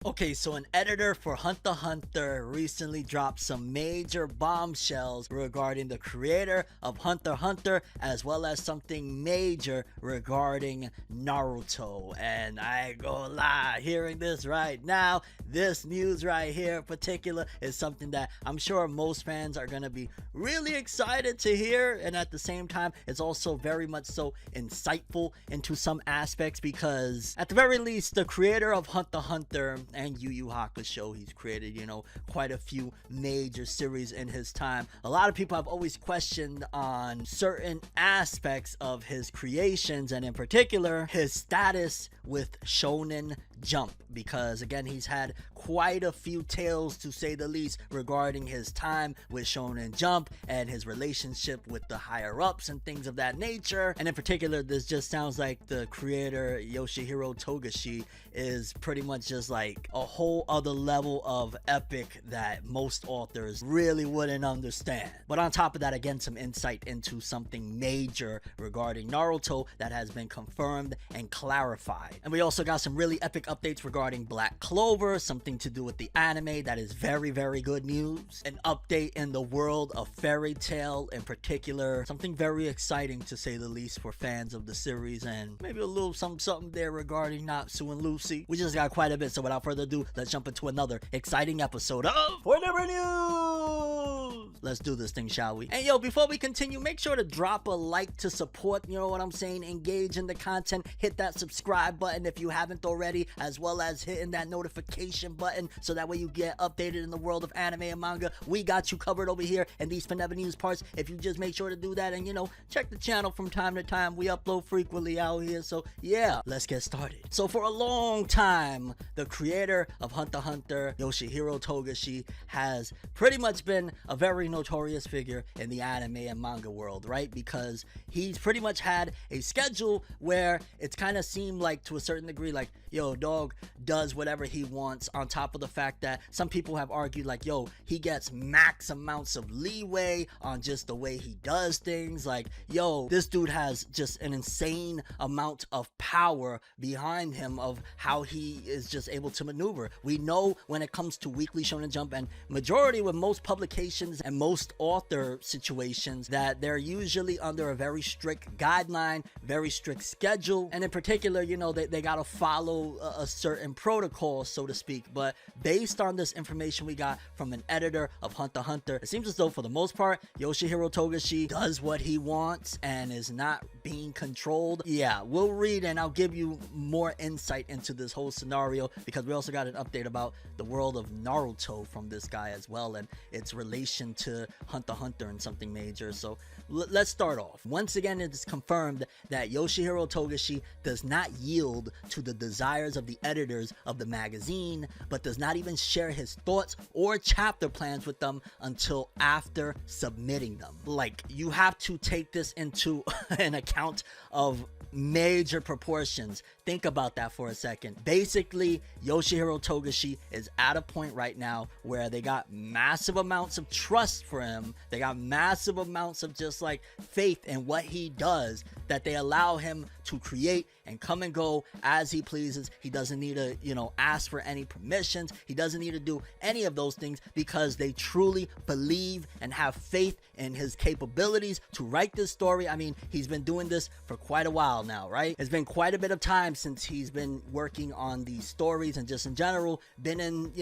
Okay, so an editor for Hunter x Hunter recently dropped some major bombshells regarding the creator of Hunter x Hunter, as well as something major regarding Naruto. And I ain't gonna lie, hearing this right now, this news right here in particular is something that I'm sure most fans are gonna be really excited to hear, and at the same time, it's also very much so insightful into some aspects, because at the very least, the creator of Hunter x Hunter and Yu Yu Hakusho, he's created, quite a few major series in his time. A lot of people have always questioned on certain aspects of his creations, and in particular, his status with Shonen Jump, because again, he's had quite a few tales, to say the least, regarding his time with Shonen Jump and his relationship with the higher ups and things of that nature. And in particular, this just sounds like the creator Yoshihiro Togashi is pretty much just like a whole other level of epic that most authors really wouldn't understand. But on top of that, again, some insight into something major regarding Naruto that has been confirmed and clarified. And we also got some really epic updates regarding Black Clover, something to do with the anime that is very, very good news. An update in the world of Fairy Tail in particular, something very exciting to say the least for fans of the series, and maybe a little something there regarding Natsu and Lucy. We just got quite a bit, so without further ado, let's jump into another exciting episode of Fornever News! Let's do this thing, shall we? And yo, before we continue, make sure to drop a like to support, you know what I'm saying, engage in the content, hit that subscribe button if you haven't already, as well as hitting that notification button so that way you get updated in the world of anime and manga. We got you covered over here in these Fornever News parts. If you just make sure to do that, and check the channel from time to time. We upload frequently out here, so yeah, let's get started. So for a long time, the creator of Hunter x Hunter, Yoshihiro Togashi, has pretty much been a very notorious figure in the anime and manga world, right? Because he's pretty much had a schedule where it's kind of seemed like, to a certain degree, like, yo, dog does whatever he wants, on top of the fact that some people have argued like, yo, he gets max amounts of leeway on just the way he does things. Like, yo, this dude has just an insane amount of power behind him of how he is just able to maneuver. We know when it comes to Weekly Shonen Jump, and majority with most publications and most author situations, that they're usually under a very strict guideline, very strict schedule, and in particular, they gotta follow a certain protocol, so to speak. But based on this information we got from an editor of Hunter x Hunter, it seems as though for the most part, Yoshihiro Togashi does what he wants and is not being controlled. Yeah, we'll read and I'll give you more insight into this whole scenario, because we also got an update about the world of Naruto from this guy as well, and its relation to Hunter x Hunter and something major. So let's start off. Once again, it is confirmed that Yoshihiro Togashi does not yield to the desires of the editors of the magazine, but does not even share his thoughts or chapter plans with them until after submitting them. Like, you have to take this into an account of major proportions. Think about that for a second. Basically, Yoshihiro Togashi is at a point right now where they got massive amounts of trust for him. They got massive amounts of just like faith in what he does, that they allow him to create and come and go as he pleases. He doesn't need to, ask for any permissions. He doesn't need to do any of those things, because they truly believe and have faith in his capabilities to write this story. I mean, he's been doing this for quite a while now, right? It's been quite a bit of time since he's been working on these stories, and just in general been in,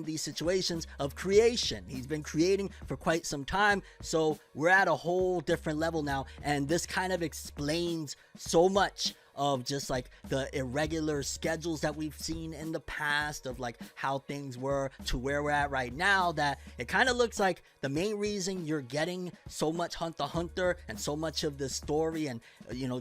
these situations of creation. He's been creating for quite some time, so we're at a whole different level now, and this kind of explains so much of just like the irregular schedules that we've seen in the past, of like how things were to where we're at right now, that it kind of looks like the main reason you're getting so much Hunter x Hunter and so much of this story, and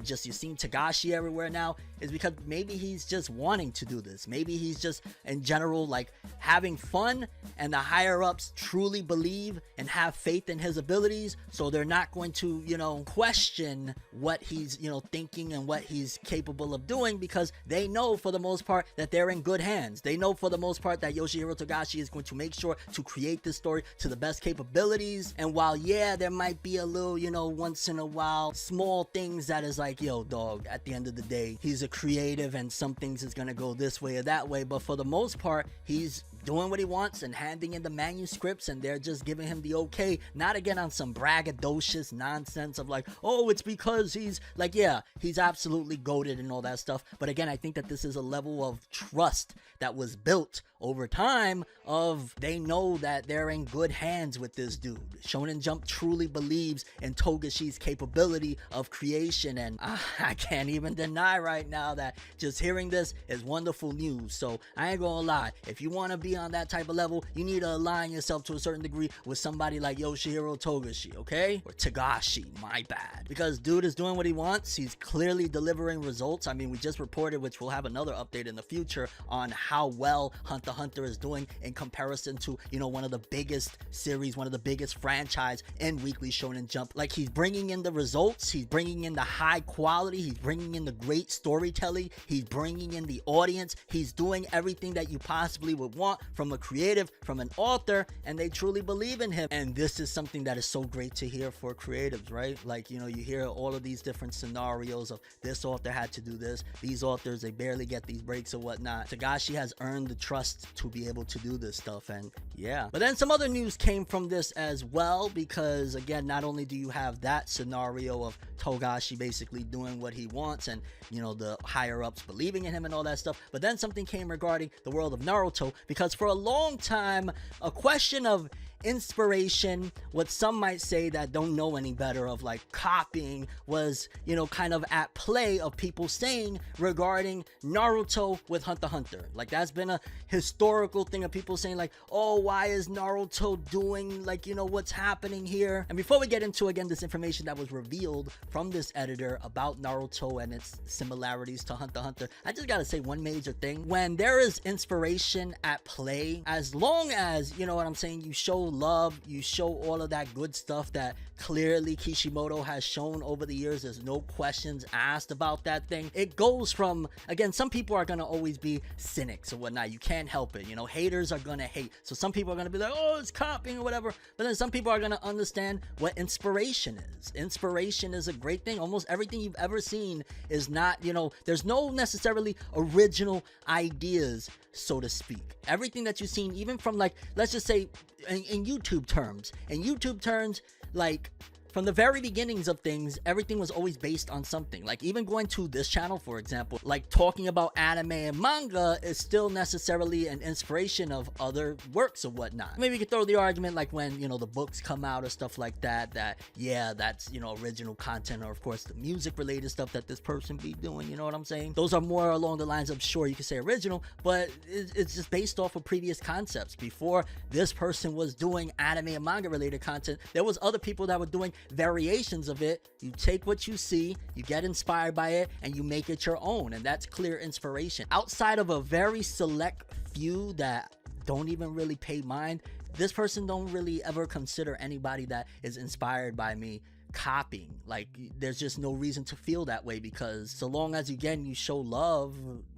just you're seeing Togashi everywhere now, is because maybe he's just wanting to do this. Maybe he's just in general like having fun, and the higher ups truly believe and have faith in his abilities, so they're not going to question what he's thinking and what he's capable of doing, because they know for the most part that they're in good hands. They know for the most part that Yoshihiro Togashi is going to make sure to create this story to the best capabilities. And while, yeah, there might be a little, once in a while, small things that is like, yo, dog, at the end of the day, he's a creative and some things is gonna go this way or that way, but for the most part, he's doing what he wants and handing in the manuscripts, and they're just giving him the okay, not again on some braggadocious nonsense of like, oh, it's because he's like, yeah, he's absolutely goated and all that stuff, but again, I think that this is a level of trust that was built over time of they know that they're in good hands with this dude. Shonen Jump truly believes in Togashi's capability of creation, and I can't even deny right now that just hearing this is wonderful news. So I ain't gonna lie, if you want to be on that type of level, you need to align yourself to a certain degree with somebody like Yoshihiro Togashi, okay? Or Tagashi, my bad. Because dude is doing what he wants. He's clearly delivering results. I mean, we just reported, which we'll have another update in the future, on how well Hunter x Hunter is doing in comparison to, you know, one of the biggest series, one of the biggest franchise in Weekly Shonen Jump. Like, he's bringing in the results, he's bringing in the high quality, he's bringing in the great storytelling, he's bringing in the audience, he's doing everything that you possibly would want from a creative, from an author, and they truly believe in him. And this is something that is so great to hear for creatives, right? Like, you know, you hear all of these different scenarios of this author had to do this, these authors, they barely get these breaks or whatnot. Tagashi has earned the trust to be able to do this stuff, and yeah. But then some other news came from this as well, because again, not only do you have that scenario of Togashi basically doing what he wants and, you know, the higher ups believing in him and all that stuff, but then something came regarding the world of Naruto, because for a long time, a question of inspiration, what some might say that don't know any better, of like copying, was, you know, kind of at play of people saying regarding Naruto with Hunter x Hunter. Like, that's been a historical thing of people saying like, oh, why is Naruto doing, like, you know, what's happening here? And before we get into, again, this information that was revealed from this editor about Naruto and its similarities to Hunter x Hunter, I just gotta say one major thing. When there is inspiration at play, as long as, you know what I'm saying, you show love, you show all of that good stuff that clearly Kishimoto has shown over the years, there's no questions asked about that thing. It goes from, again, some people are gonna always be cynics or whatnot, you can't help it, you know, haters are gonna hate, so some people are gonna be like, oh, it's copying or whatever, but then some people are gonna understand what inspiration is. Inspiration is a great thing. Almost everything you've ever seen is not, you know, there's no necessarily original ideas, so to speak. Everything that you've seen, even from, like, let's just say in YouTube terms, like, from the very beginnings of things, everything was always based on something. Like, even going to this channel, for example, like talking about anime and manga is still necessarily an inspiration of other works or whatnot. Maybe you could throw the argument, like when, you know, the books come out or stuff like that, that, yeah, that's, you know, original content, or of course the music related stuff that this person be doing, you know what I'm saying? Those are more along the lines of, sure, you could say original, but it's just based off of previous concepts. Before this person was doing anime and manga related content, there was other people that were doing variations of it. You take what you see, you get inspired by it, and you make it your own, and that's clear inspiration. Outside of a very select few that don't even really pay mind, this person don't really ever consider anybody that is inspired by me copying. Like, there's just no reason to feel that way, because so long as, again, you show love,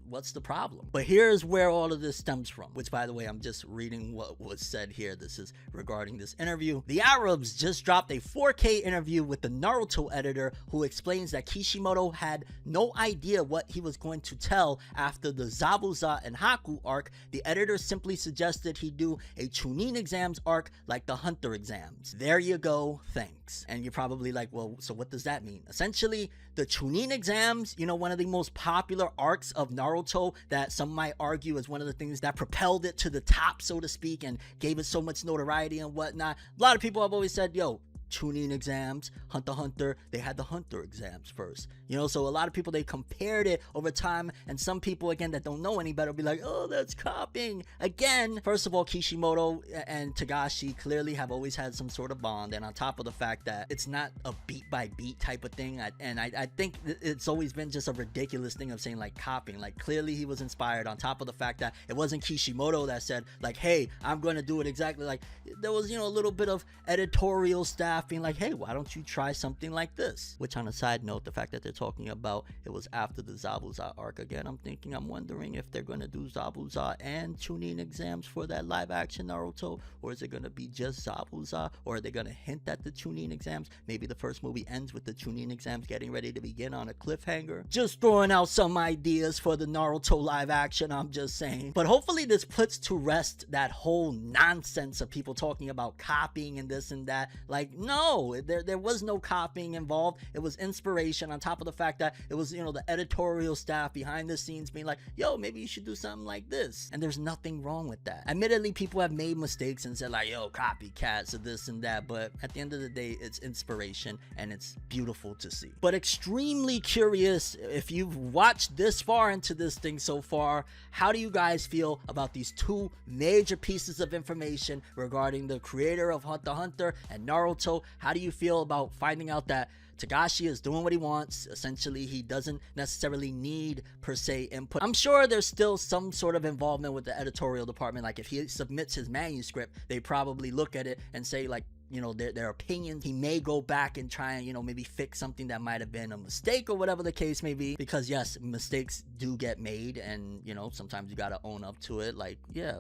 what's the problem? But here's where all of this stems from, which, by the way, I'm just reading what was said here. This is regarding this interview. The Arabs just dropped a 4K interview with the Naruto editor, who explains that Kishimoto had no idea what he was going to tell after the Zabuza and Haku arc. The editor simply suggested he do a Chunin exams arc like the Hunter exams. There you go, thanks. And you're probably like, well, so what does that mean? Essentially, the Chunin exams, you know, one of the most popular arcs of Naruto that some might argue is one of the things that propelled it to the top, so to speak, and gave it so much notoriety and whatnot. A lot of people have always said, yo, Chunin exams, Hunter x Hunter, they had the Hunter exams first, you know, so a lot of people, they compared it over time, and some people, again, that don't know any better, be like, oh, that's copying. Again, first of all, Kishimoto and Tagashi clearly have always had some sort of bond, and on top of the fact that it's not a beat by beat type of thing, I think it's always been just a ridiculous thing of saying like copying. Like, clearly he was inspired, on top of the fact that it wasn't Kishimoto that said like, hey, I'm going to do it exactly like. There was, you know, a little bit of editorial staff staff being like, hey, why don't you try something like this? Which, on a side note, the fact that they're talking about it was after the Zabuza arc again, I'm wondering if they're gonna do Zabuza and Chunin exams for that live action Naruto, or is it gonna be just Zabuza, or are they gonna hint at the Chunin exams? Maybe the first movie ends with the Chunin exams getting ready to begin on a cliffhanger. Just throwing out some ideas for the Naruto live action, I'm just saying. But hopefully this puts to rest that whole nonsense of people talking about copying and this and that. Like, no, there was no copying involved. It was inspiration, on top of the fact that it was, you know, the editorial staff behind the scenes being like, yo, maybe you should do something like this. And there's nothing wrong with that. Admittedly, people have made mistakes and said like, yo, copycats of this and that, but at the end of the day, it's inspiration and it's beautiful to see. But extremely curious, if you've watched this far into this thing so far, how do you guys feel about these two major pieces of information regarding the creator of Hunter x Hunter and Naruto? How do you feel about finding out that Togashi is doing what he wants? Essentially, he doesn't necessarily need, per se, input. I'm sure there's still some sort of involvement with the editorial department. Like, if he submits his manuscript, they probably look at it and say, like, you know, their opinions. He may go back and try and, you know, maybe fix something that might have been a mistake or whatever the case may be. Because, yes, mistakes do get made, and, you know, sometimes you gotta own up to it. Like, yeah,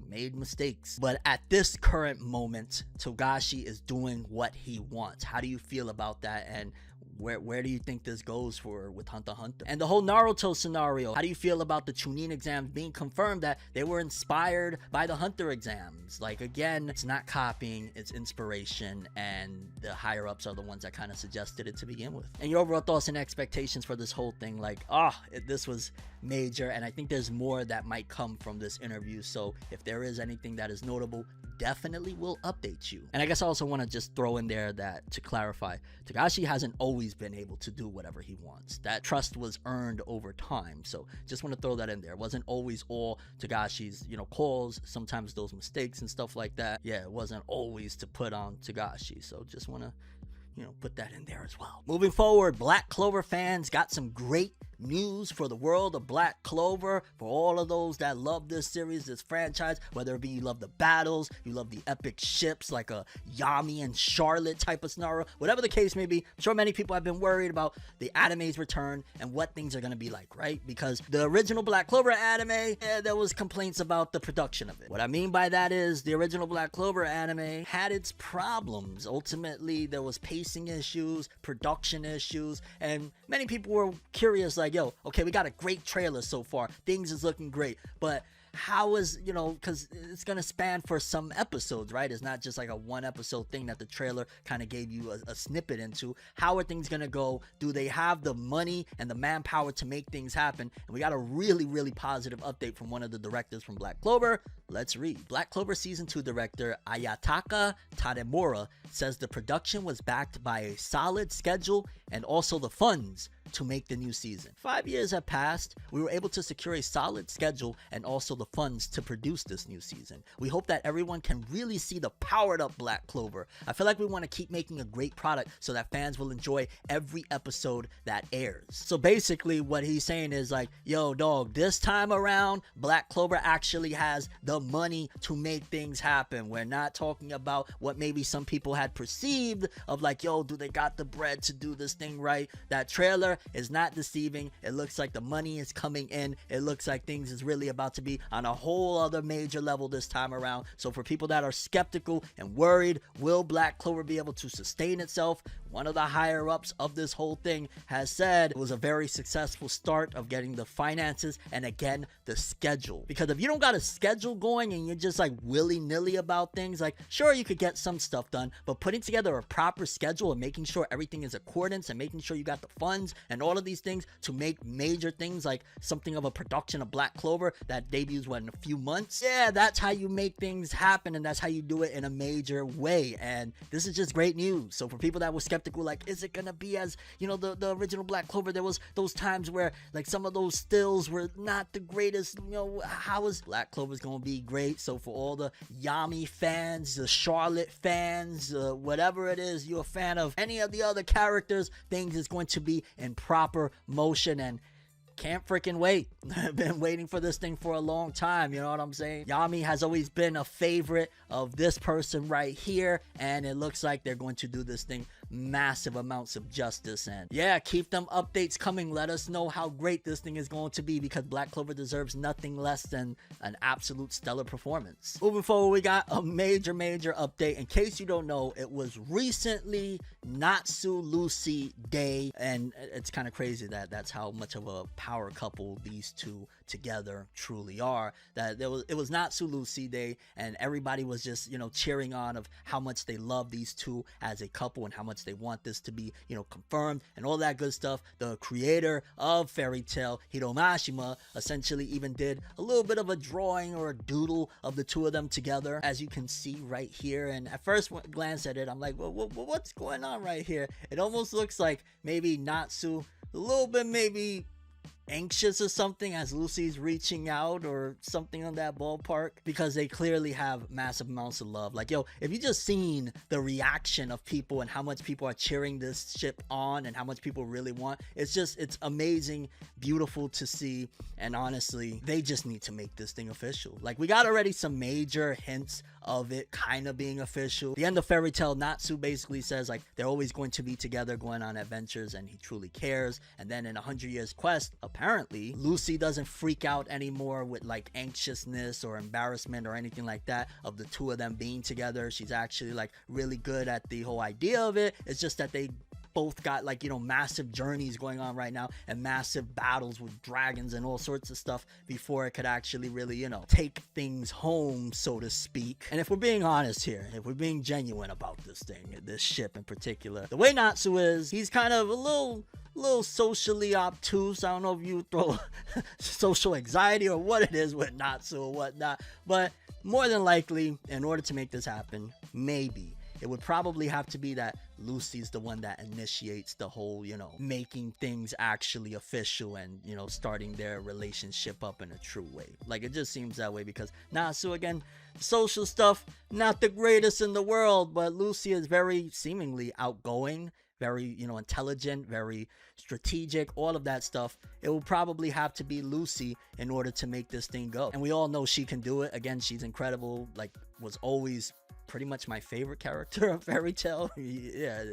made mistakes. But at this current moment, Togashi is doing what he wants. How do you feel about that? And where do you think this goes with Hunter x Hunter? And the whole Naruto scenario, how do you feel about the Chunin exams being confirmed that they were inspired by the Hunter exams? Like, again, it's not copying, it's inspiration, and the higher ups are the ones that kind of suggested it to begin with. And your overall thoughts and expectations for this whole thing? Like, this was major, and I think there's more that might come from this interview. So if there is anything that is notable, definitely will update you. And I guess I also want to just throw in there that, to clarify, Togashi hasn't always been able to do whatever he wants. That trust was earned over time. So just want to throw that in there. It wasn't always all Togashi's, you know, calls. Sometimes those mistakes and stuff like that, yeah, it wasn't always to put on Togashi. So just want to, you know, put that in there as well. Moving forward, Black Clover fans got some great news for the world of Black Clover. For all of those that love this series, this franchise, whether it be you love the battles, you love the epic ships like a Yami and Charlotte type of scenario, whatever the case may be, I'm sure many people have been worried about the anime's return and what things are going to be like, right? Because the original Black Clover anime, there was complaints about the production of it. What I mean by that is the original Black Clover anime had its problems. Ultimately, there was pacing issues, production issues, and many people were curious, like, yo, okay, we got a great trailer so far, things is looking great, but how is, you know, because it's gonna span for some episodes, right? It's not just like a one episode thing that the trailer kind of gave you a snippet into. How are things gonna go? Do they have the money and the manpower to make things happen? And we got a really, really positive update from one of the directors from Black Clover. Let's read. Black Clover Season 2 director Ayataka Tademura says the production was backed by a solid schedule and also the funds to make the new season. 5 years have passed. We were able to secure a solid schedule and also the funds to produce this new season. We hope that everyone can really see the powered up Black Clover. I feel like we want to keep making a great product so that fans will enjoy every episode that airs. So basically what he's saying is like, yo dog, this time around Black Clover actually has the money to make things happen. We're not talking about what maybe some people had perceived of like, yo, do they got the bread to do this thing right? That trailer is not deceiving. It looks like the money is coming in. It looks like things is really about to be on a whole other major level this time around. So for people that are skeptical and worried, will Black Clover be able to sustain itself? One of the higher ups of this whole thing has said it was a very successful start of getting the finances and again the schedule. Because if you don't got a schedule going and you're just like willy-nilly about things, like sure you could get some stuff done, but putting together a proper schedule and making sure everything is accordance and making sure you got the funds and all of these things to make major things like something of a production of Black Clover that debuts in a few months, yeah, that's how you make things happen, and that's how you do it in a major way. And this is just great news. So for people that were skeptical, like, is it gonna be as, you know, the original Black Clover? There was those times where like some of those stills were not the greatest, you know, how is Black Clover's gonna be great? So for all the Yami fans, the Charlotte fans, whatever it is you're a fan of any of the other characters, things is going to be in proper motion. And can't freaking wait. I've been waiting for this thing for a long time, you know what I'm saying? Yami has always been a favorite of this person right here, and it looks like they're going to do this thing massive amounts of justice. And yeah, keep them updates coming. Let us know how great this thing is going to be, because Black Clover deserves nothing less than an absolute stellar performance. Moving forward, we got a major update. In case you don't know, it was recently Natsu Lucy Day, and it's kind of crazy that that's how much of a power couple these two together truly are. That it was Natsu Lucy Day, and everybody was just, you know, cheering on of how much they love these two as a couple and how much they want this to be, you know, confirmed and all that good stuff. The creator of Fairy Tail, Hiromashima, essentially even did a little bit of a drawing or a doodle of the two of them together, as you can see right here. And at first glance at it, I'm like, well, what's going on right here? It almost looks like maybe Natsu a little bit maybe anxious or something as Lucy's reaching out or something on that ballpark, because they clearly have massive amounts of love. Like, yo, if you just seen the reaction of people and how much people are cheering this ship on and how much people really want, it's amazing, beautiful to see. And honestly, they just need to make this thing official. Like, we got already some major hints of it kind of being official. The end of Fairy Tail, Natsu basically says like they're always going to be together going on adventures and he truly cares. And then in 100 Years Quest, apparently Lucy doesn't freak out anymore with like anxiousness or embarrassment or anything like that of the two of them being together. She's actually like really good at the whole idea of it. It's just that they both got like, you know, massive journeys going on right now and massive battles with dragons and all sorts of stuff before it could actually really, you know, take things home, so to speak. And if we're being honest here, if we're being genuine about this thing, this ship in particular, the way Natsu is, he's kind of a little socially obtuse. I don't know if you throw social anxiety or what it is with Natsu or whatnot, but more than likely, in order to make this happen, maybe it would probably have to be that Lucy's the one that initiates the whole, you know, making things actually official and, you know, starting their relationship up in a true way. Like, it just seems that way because Natsu, again, social stuff, not the greatest in the world, but Lucy is very seemingly outgoing, very, you know, intelligent, very strategic, all of that stuff. It will probably have to be Lucy in order to make this thing go. And we all know she can do it. Again, she's incredible, like, was always pretty much my favorite character of Fairy Tail. Yeah,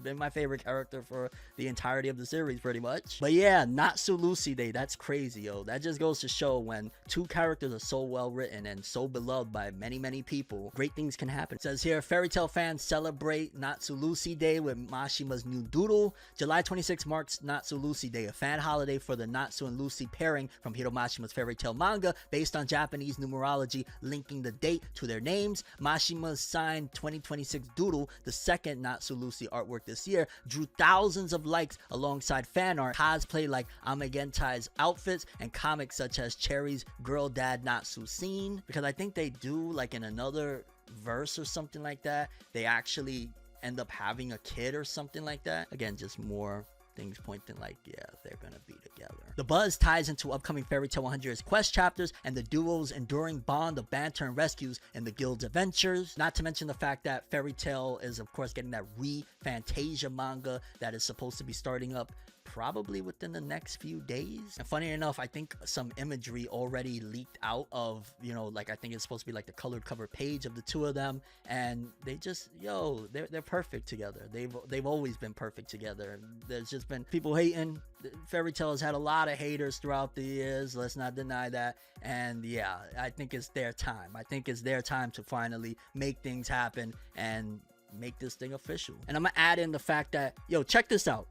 been my favorite character for the entirety of the series pretty much. But yeah, Natsu Lucy Day, that's crazy, yo. That just goes to show when two characters are so well written and so beloved by many people, great things can happen. It says here, Fairy Tail fans celebrate Natsu Lucy Day with Mashima's new doodle. July 26 marks Natsu Lucy Day, a fan holiday for the Natsu and Lucy pairing from Hiromashima's Fairy Tail manga based on Japanese numerology linking the date to their names. Mashima's signed 2026 doodle, the second Natsu Lucy artwork this year, drew thousands of likes alongside fan art, cosplay like Amagentai's outfits, and comics such as Cherry's Girl Dad Natsu scene. Because I think they do, like in another verse or something like that, they actually end up having a kid or something like that. Again, just more things pointing like, yeah, they're gonna be together. The buzz ties into upcoming Fairy Tail 100 Years Quest chapters and the duo's enduring bond of banter and rescues in the guild's adventures. Not to mention the fact that Fairy Tail is, of course, getting that Fantasia manga that is supposed to be starting up probably within the next few days. And funny enough, I think some imagery already leaked out of, you know, like I think it's supposed to be like the colored cover page of the two of them, and they just, yo, they're perfect together. They've always been perfect together. There's just been people hating. Fairy Tail has had a lot of haters throughout the years, let's not deny that. And yeah, I think it's their time. I think it's their time to finally make things happen and make this thing official. And I'm gonna add in the fact that, yo, check this out.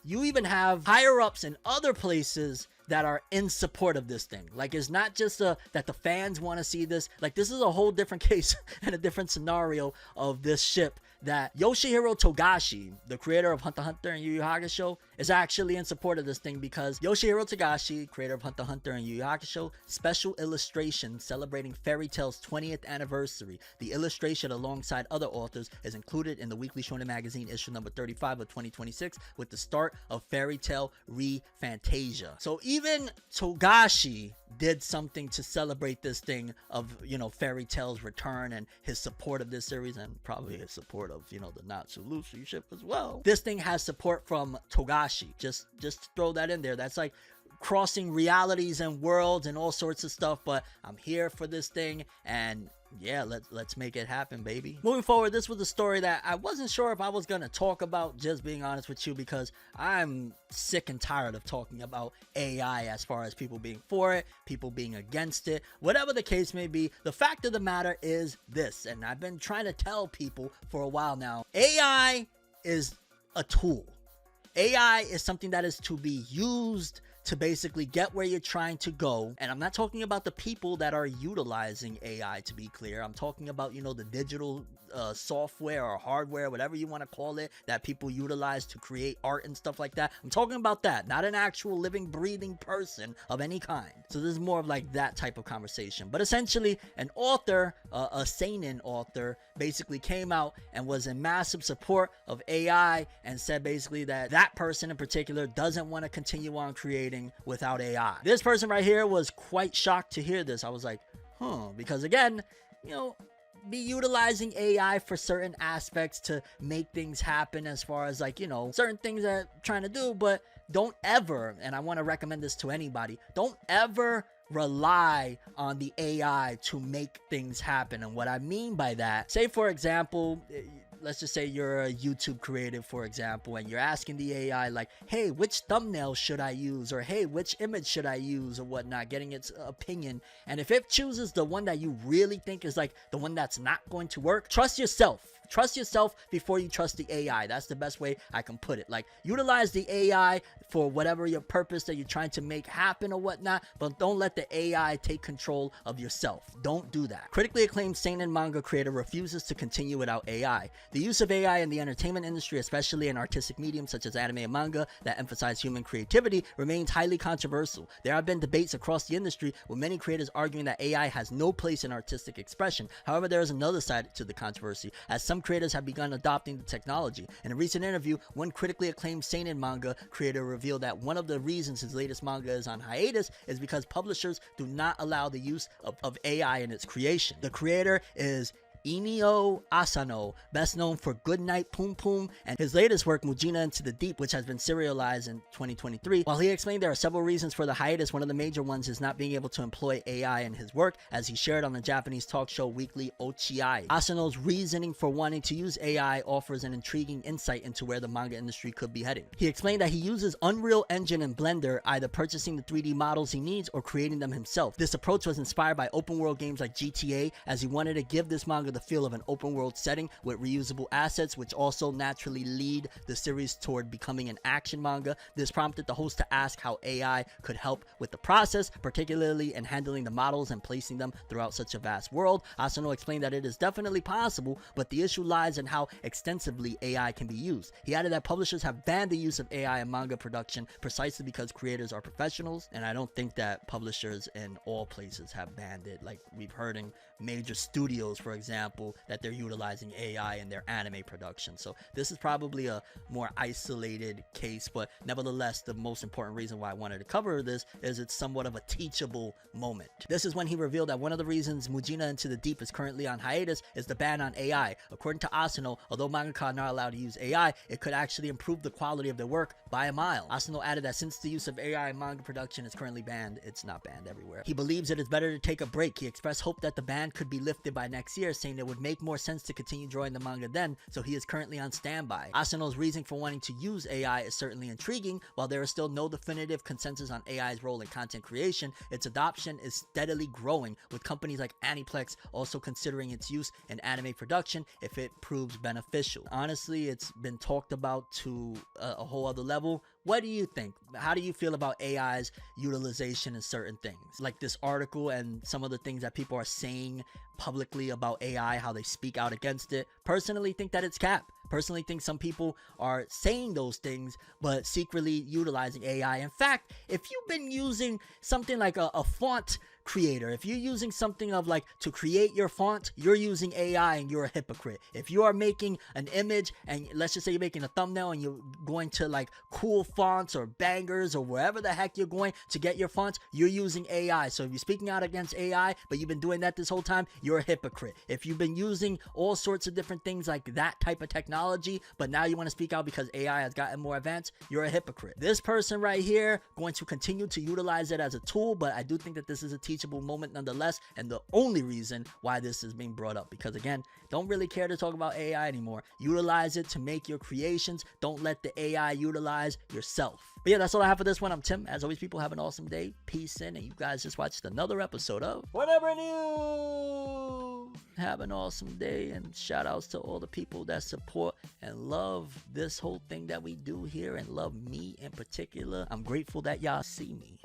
You even have higher ups in other places that are in support of this thing. Like, it's not just that the fans want to see this. Like, this is a whole different case and a different scenario of this ship, that Yoshihiro Togashi, the creator of Hunter x Hunter and Yu Yu Hakusho, is actually in support of this thing, because Yoshihiro Togashi, creator of Hunter x Hunter and Yu Yu Hakusho, special illustration celebrating Fairy Tail's 20th anniversary. The illustration, alongside other authors, is included in the Weekly Shonen Magazine issue number 35 of 2026 with the start of Fairy Tail Fantasia. So even Togashi did something to celebrate this thing of, you know, Fairy Tail's return and his support of this series, and probably his support of, you know, the Natsu Lucy ship as well. This thing has support from Togashi. Just throw that in there. That's like crossing realities and worlds and all sorts of stuff, but I'm here for this thing, and yeah, let's make it happen, baby. Moving forward, this was a story that I wasn't sure if I was gonna talk about, just being honest with you, because I'm sick and tired of talking about AI as far as people being for it, people being against it, whatever the case may be. The fact of the matter is this, and I've been trying to tell people for a while now, AI is a tool. AI is something that is to be used to basically get where you're trying to go. And I'm not talking about the people that are utilizing AI, to be clear. I'm talking about, you know, the digital software or hardware, whatever you want to call it, that people utilize to create art and stuff like that. I'm talking about that, not an actual living, breathing person of any kind. So this is more of like that type of conversation. But essentially, an author, a seinen author, basically came out and was in massive support of AI and said basically that that person in particular doesn't want to continue on creating without AI. This person right here was quite shocked to hear this. I was like, because again, you know, be utilizing AI for certain aspects to make things happen as far as like, you know, certain things that I'm trying to do, but don't ever, and I want to recommend this to anybody, don't ever rely on the AI to make things happen. And what I mean by that, say for example, let's just say you're a YouTube creative, for example, and you're asking the AI like, hey, which thumbnail should I use? Or hey, which image should I use? Or whatnot, getting its opinion. And if it chooses the one that you really think is like the one that's not going to work, trust yourself. Trust yourself before you trust the AI. That's the best way I can put it. Like, utilize the AI for whatever your purpose that you're trying to make happen or whatnot, but don't let the AI take control of yourself. Don't do that. Critically acclaimed seinen manga creator refuses to continue without AI. The use of AI in the entertainment industry, especially in artistic mediums such as anime and manga that emphasize human creativity, remains highly controversial. There have been debates across the industry with many creators arguing that AI has no place in artistic expression. However, there is another side to the controversy, as some creators have begun adopting the technology. In a recent interview, one critically acclaimed seinen manga creator revealed that one of the reasons his latest manga is on hiatus is because publishers do not allow the use of AI in its creation. The creator is Inio Asano, best known for Goodnight Poom Poom, and his latest work, Mujina Into the Deep, which has been serialized in 2023. While he explained there are several reasons for the hiatus, one of the major ones is not being able to employ AI in his work, as he shared on the Japanese talk show Weekly Ochiai. Asano's reasoning for wanting to use AI offers an intriguing insight into where the manga industry could be heading. He explained that he uses Unreal Engine and Blender, either purchasing the 3D models he needs or creating them himself. This approach was inspired by open world games like GTA, as he wanted to give this manga the feel of an open world setting with reusable assets, which also naturally lead the series toward becoming an action manga. This prompted the host to ask how AI could help with the process, particularly in handling the models and placing them throughout such a vast world. Asano explained that it is definitely possible, but the issue lies in how extensively AI can be used. He added that publishers have banned the use of AI in manga production precisely because creators are professionals, and I don't think that publishers in all places have banned it. Like, we've heard in major studios, for example, that they're utilizing AI in their anime production. So this is probably a more isolated case, but nevertheless, the most important reason why I wanted to cover this is it's somewhat of a teachable moment. This is when he revealed that one of the reasons Mujina Into the Deep is currently on hiatus is the ban on AI. According to Asano, although mangaka are not allowed to use AI, it could actually improve the quality of their work by a mile. Asano added that since the use of AI in manga production is currently banned, it's not banned everywhere. He believes it is better to take a break. He expressed hope that the ban could be lifted by next year, saying it would make more sense to continue drawing the manga then, so he is currently on standby. Asano's reason for wanting to use AI is certainly intriguing. While there is still no definitive consensus on AI's role in content creation, its adoption is steadily growing, with companies like Aniplex also considering its use in anime production if it proves beneficial. Honestly, it's been talked about to a whole other level. What do you think? How do you feel about AI's utilization in certain things? Like this article and some of the things that people are saying publicly about AI, how they speak out against it. Personally think that it's cap. Personally think some people are saying those things but secretly utilizing AI. In fact, if you've been using something like a font creator, if you're using something of like to create your font, you're using AI and you're a hypocrite. If you are making an image and let's just say you're making a thumbnail and you're going to like cool fonts or bangers or wherever the heck you're going to get your fonts, you're using AI. So if you're speaking out against AI, but you've been doing that this whole time, you're a hypocrite. If you've been using all sorts of different things like that type of technology, but now you want to speak out because AI has gotten more advanced, you're a hypocrite. This person right here going to continue to utilize it as a tool, but I do think that this is a teachable moment nonetheless, and the only reason why this is being brought up, because again, don't really care to talk about AI anymore. Utilize it to make your creations. Don't let the AI utilize yourself. But yeah, that's all I have for this one. I'm Tim. As always, people, have an awesome day. Peace in, and you guys just watched another episode of Whatever News. Have an awesome day, and shout outs to all the people that support and love this whole thing that we do here and love me in particular. I'm grateful that y'all see me.